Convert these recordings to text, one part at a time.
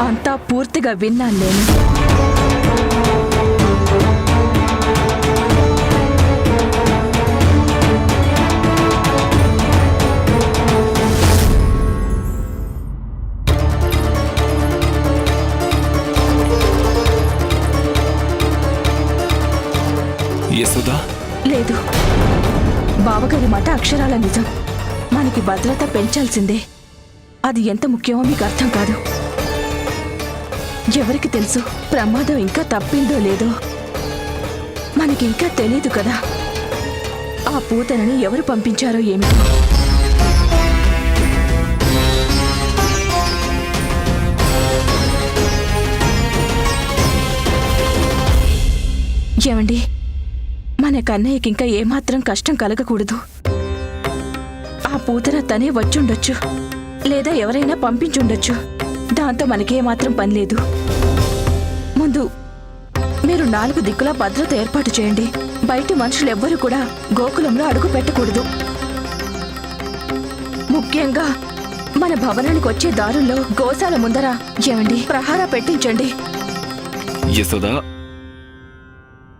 అంతా పూర్తిగా విన్నాను నేను. యశోదా, లేదు, బావగారి మాట అక్షరాల నిజం. మనకి భద్రత పెంచాల్సిందే. అది ఎంత ముఖ్యమో మీకు అర్థం కాదు. ఎవరికి తెలుసు ప్రమాదం ఇంకా తప్పిందో లేదో? మనకింకా తెలీదు కదా. ఆ పూతనని ఎవరు పంపించారో ఏమిటో. ఏమండి, మన కన్నయ్యకి ఇంకా ఏమాత్రం కష్టం కలగకూడదు. ఆ పూతన తనే వచ్చుండొచ్చు, లేదా ఎవరైనా పంపించుండొచ్చు. దాంతో మనకేమాత్రం పని లేదు. ముందు మీరు 4 దిక్కులా భద్రత ఏర్పాటు చేయండి. బయటి మనుషులెవ్వరూ కూడా గోకులంలో అడుగు పెట్టకూడదు. ముఖ్యంగా మన భవనానికి వచ్చే దారుల్లో గోశాల ముందర ఏమండి ప్రహారా పెట్టించండి. యశోదా,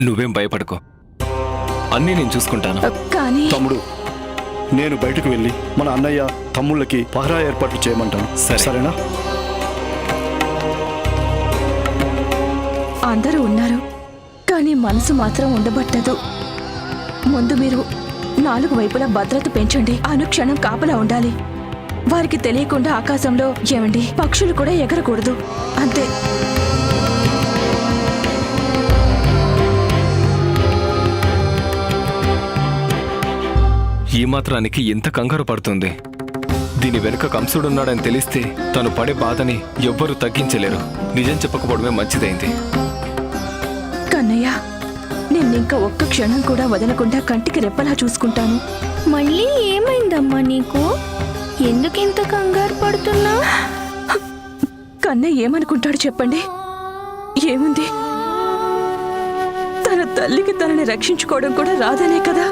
నువ్వేం భయపడకో, అన్నీ నేను చూసుకుంటాను. కానీ తమ్ముడు, నేను బయటకు వెళ్ళి మన అన్నయ్య తమ్ముళ్ళకి పహరా ఏర్పాట్లు చేయమంటాను. సరేనా? అందరూ ఉన్నారు, కానీ మనసు మాత్రం ఉండబట్టదు. ముందు మీరు 4 వైపులా భద్రత పెంచండి. అనుక్షణం కాపలా ఉండాలి. వారికి తెలియకుండా ఆకాశంలో ఏమండి పక్షులు కూడా ఎగరకూడదు. అంతే. ఈ మాత్రానికి ఎంత కంగారు పడుతుంది. దీని వెనుక కంసుడున్నాడని తెలిస్తే తను పడే బాధని ఎవ్వరూ తగ్గించలేరు. నిజం చెప్పకపోవడమే మంచిదైంది. కన్నయ్య, నిన్నింకా ఒక్క క్షణం కూడా వదలకుండా కంటికి రెప్పలా చూసుకుంటాను. మళ్ళీ ఏమైందమ్మా నీకు? ఎందుకింత కంగారు పడుతున్నా? కన్నయ్య ఏమనుకుంటాడు చెప్పండి? ఏముంది, తన తల్లికి తనని రక్షించుకోవడం కూడా రాదనే కదా.